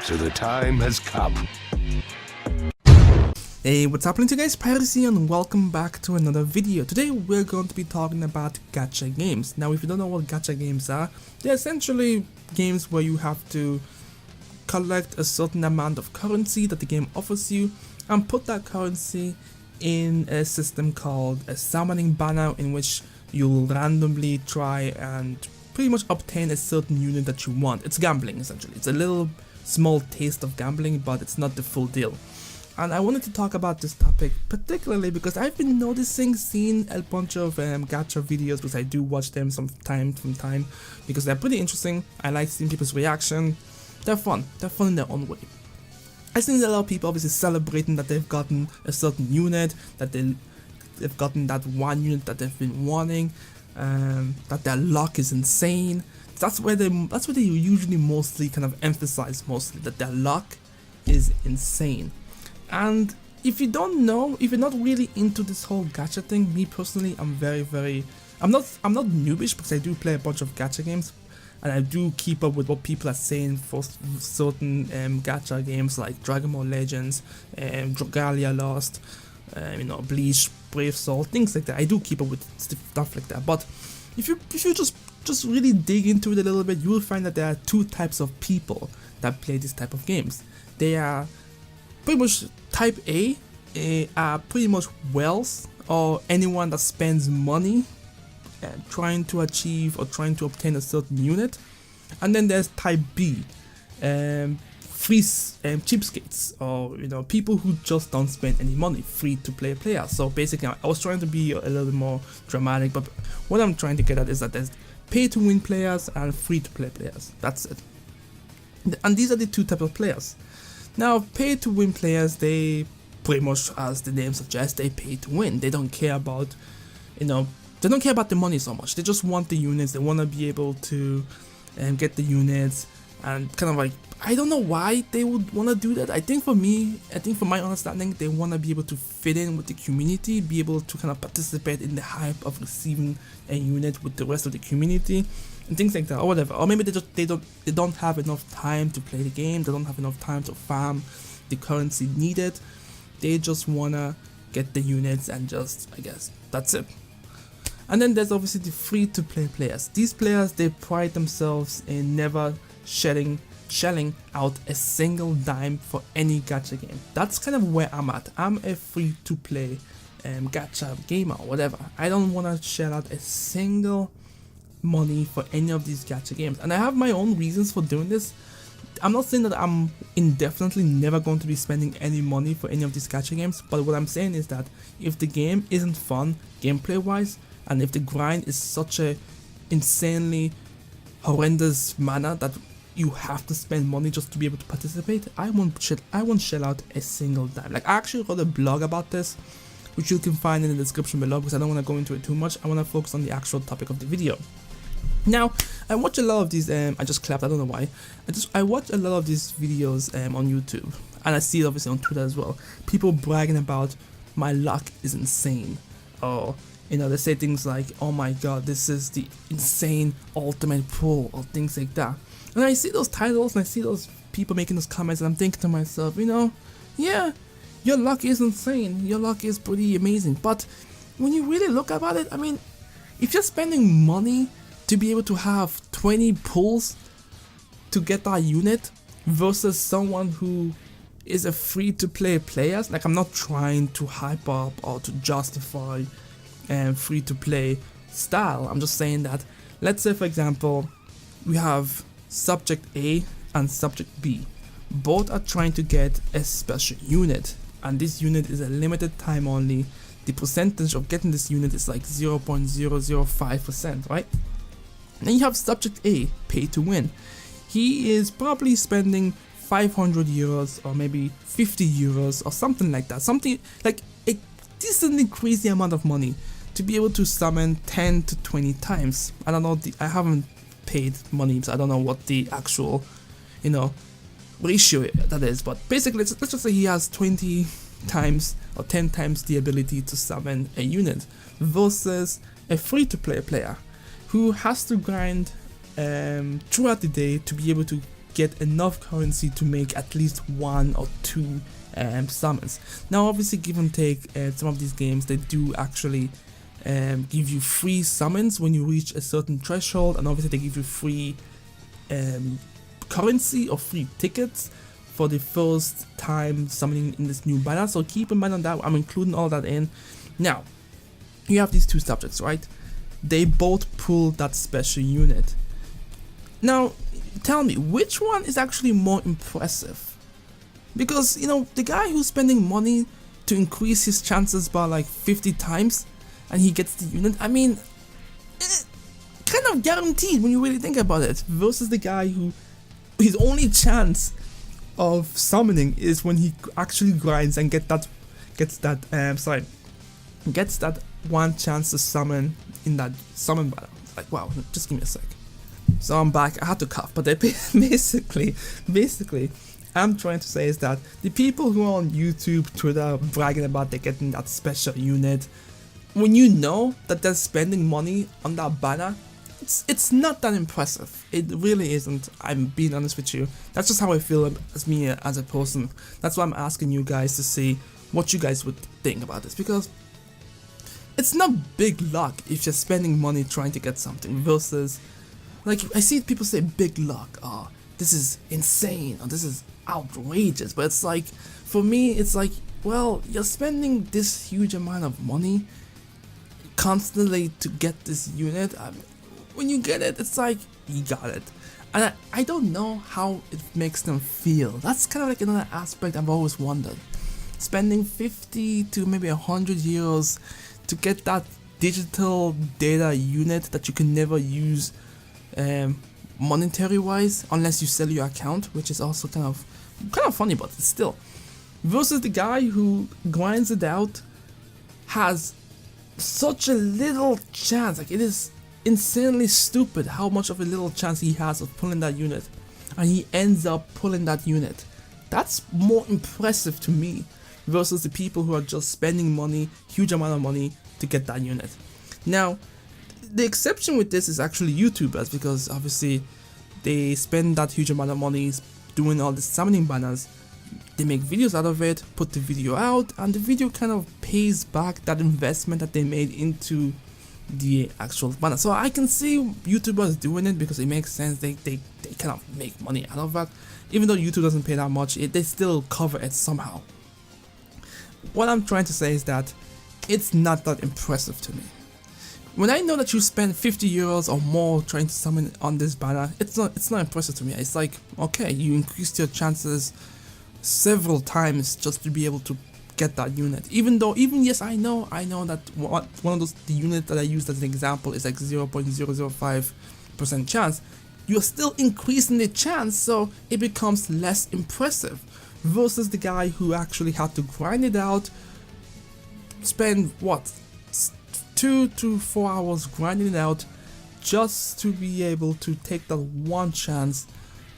So the time has come. Hey, what's happening to you guys? Piracy, and welcome back to another video. Today we're going to be talking about gacha games. Now, if you don't know what gacha games are, they're essentially games where you have to collect a certain amount of currency that the game offers you and put that currency in a system called a summoning banner, in which you'll randomly try and pretty much obtain a certain unit that you want. It's gambling, essentially. It's a little small taste of gambling, but it's not the full deal. And I wanted to talk about this topic particularly because I've been seeing a bunch of gacha videos, because I do watch them from time to time because they're pretty interesting. I like seeing people's reaction. They're fun in their own way. I've seen a lot of people obviously celebrating that they've gotten a certain unit, that they've gotten that one unit that they've been wanting, that their luck is insane. That's where they usually mostly kind of emphasize that their luck is insane. And if you don't know, if you're not really into this whole gacha thing, me personally, I'm not noobish, because I do play a bunch of gacha games, and I do keep up with what people are saying for certain gacha games like Dragon Ball Legends, Dragalia Lost, Bleach, Brave Soul, things like that. I do keep up with stuff like that. But if you just really dig into it a little bit, you will find that there are two types of people that play this type of games. They are pretty much type A, are pretty much whales, or anyone that spends money trying to achieve or trying to obtain a certain unit. And then there's type B, cheapskates, or people who just don't spend any money, free to play players. So basically, I was trying to be a little bit more dramatic, but what I'm trying to get at is that there's pay to win players and free to play players. That's it. And these are the two types of players. Now, pay to win players, they pretty much, as the name suggests, they pay to win. They don't care about, they don't care about the money so much. They just want the units. They want to be able to get the units, and kind of like, I don't know why they would want to do that. I think from my understanding, they want to be able to fit in with the community, be able to kind of participate in the hype of receiving a unit with the rest of the community, and things like that, or whatever. Or maybe they don't have enough time to play the game. They don't have enough time to farm the currency needed. They just wanna get the units, and just, I guess, that's it. And then there's obviously the free to play players. These players, they pride themselves in never shelling out a single dime for any gacha game. That's kind of where I'm at. I'm a free to play gacha gamer, or whatever. I don't want to shell out a single money for any of these gacha games, and I have my own reasons for doing this. I'm not saying that I'm indefinitely never going to be spending any money for any of these gacha games, but what I'm saying is that if the game isn't fun gameplay wise, and if the grind is such a insanely horrendous manner that you have to spend money just to be able to participate, I won't shell out a single dime. Like, I actually wrote a blog about this, which you can find in the description below, because I don't want to go into it too much. I want to focus on the actual topic of the video. Now, I watch a lot of these, I just clapped, I don't know why. I watch a lot of these videos on YouTube, and I see it obviously on Twitter as well. People bragging about, my luck is insane, or they say things like, oh my god, this is the insane ultimate pull, or things like that. And I see those titles, and I see those people making those comments, and I'm thinking to myself, yeah, your luck is insane, your luck is pretty amazing. But when you really look about it, I mean, if you're spending money to be able to have 20 pulls to get that unit, versus someone who is a free to play player, like, I'm not trying to hype up or to justify free to play style. I'm just saying that, let's say for example, we have subject A and subject B. Both are trying to get a special unit, and this unit is a limited time only. The percentage of getting this unit is like 0.005%, right? Then you have subject A, pay to win. He is probably spending 500 euros or maybe 50 euros or something like that. Something like a decently crazy amount of money to be able to summon 10 to 20 times. I don't know, I haven't paid money, so I don't know what the actual, ratio that is. But basically, let's just say he has 20 times or 10 times the ability to summon a unit, versus a free-to-play player who has to grind throughout the day to be able to get enough currency to make at least 1 or 2 summons. Now obviously give and take, some of these games they do actually give you free summons when you reach a certain threshold, and obviously they give you free currency or free tickets for the first time summoning in this new banner. So keep in mind on that, I'm including all that in. Now you have these two subjects, right? They both pull that special unit. Now tell me, which one is actually more impressive? Because, you know, the guy who's spending money to increase his chances by like 50 times and he gets the unit, I mean, kind of guaranteed when you really think about it, versus the guy who his only chance of summoning is when he actually grinds and gets that one chance to summon in that summon battle. Like, wow, just give me a sec. So I'm back. I had to cough, but they basically I'm trying to say is that the people who are on YouTube, Twitter bragging about they're getting that special unit, when you know that they're spending money on that banner, it's not that impressive. It really isn't. I'm being honest with you. That's just how I feel as me as a person. That's why I'm asking you guys to see what you guys would think about this, because it's not big luck if you're spending money trying to get something versus, like, I see people say big luck, oh, this is insane, or this is outrageous, but it's like, for me, it's like, well, you're spending this huge amount of money constantly to get this unit. When you get it, it's like, you got it. And I don't know how it makes them feel. That's kind of like another aspect I've always wondered. Spending 50 to maybe 100 euros to get that digital data unit that you can never use monetary wise unless you sell your account, which is also kind of funny, but still. Versus the guy who grinds it out, has such a little chance, like, it is insanely stupid how much of a little chance he has of pulling that unit, and he ends up pulling that unit. That's more impressive to me versus the people who are just spending money, huge amount of money to get that unit. Now the exception with this is actually YouTubers, because obviously they spend that huge amount of money doing all the summoning banners. They make videos out of it, put the video out, and the video kind of pays back that investment that they made into the actual banner. So I can see YouTubers doing it because it makes sense. They kind of make money out of that. Even though YouTube doesn't pay that much, they still cover it somehow. What I'm trying to say is that it's not that impressive to me. When I know that you spend 50 euros or more trying to summon on this banner, it's not impressive to me. It's like, okay, you increased your chances several times just to be able to get that unit. Even yes, I know that one of those, the unit that I used as an example is like 0.005% chance. You're still increasing the chance, so it becomes less impressive. Versus the guy who actually had to grind it out, spend what, 2 to 4 hours grinding it out just to be able to take that one chance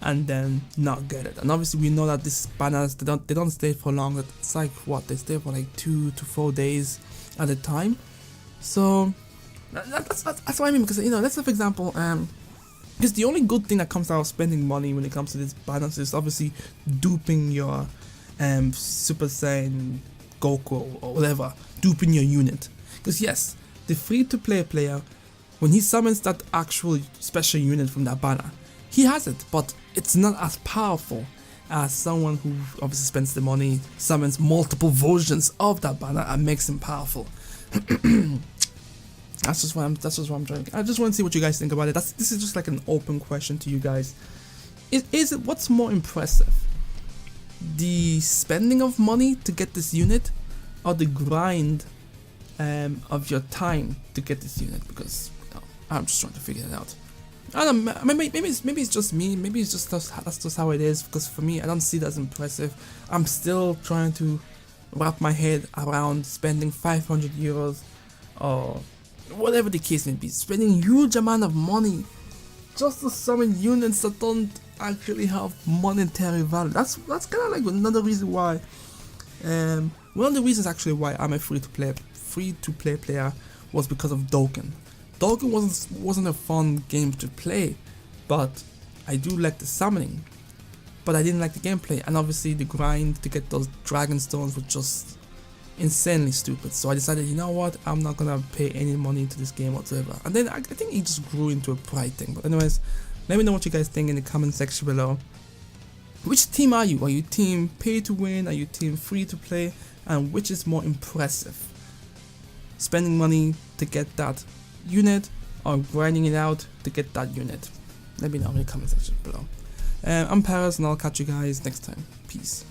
and then not get it. And obviously we know that these banners, they don't stay for long. It's like, what, they stay for like 2 to 4 days at a time. So that's what I mean, because, you know, let's say for example, because the only good thing that comes out of spending money when it comes to these banners is obviously duping your Super Saiyan Goku or whatever, duping your unit. Because yes, the free-to-play player, when he summons that actual special unit from that banner, he has it, but it's not as powerful as someone who obviously spends the money, summons multiple versions of that banner and makes him powerful. That's just what I'm trying. I just want to see what you guys think about it. This is just like an open question to you guys. Is it, what's more impressive? The spending of money to get this unit, or the grind of your time to get this unit? Because, you know, I'm just trying to figure it out. I don't know, maybe it's just me, maybe it's just that's just how it is, because for me, I don't see that as impressive. I'm still trying to wrap my head around spending 500 euros or whatever the case may be, spending huge amount of money just to summon units that don't actually have monetary value. That's kind of like another reason why, one of the reasons actually why I'm a free-to-play player was because of Dokkan. Dokkan wasn't a fun game to play, but I do like the summoning. but I didn't like the gameplay, and obviously the grind to get those dragon stones was just insanely stupid. So I decided, you know what, I'm not gonna pay any money into this game whatsoever. And then I think it just grew into a pride thing. But anyways, let me know what you guys think in the comment section below. Which team are you? Are you team pay to win? Are you team free to play? And which is more impressive? Spending money to get that unit, or grinding it out to get that unit? Let me know in the comment section below. I'm Paris, and I'll catch you guys next time. Peace.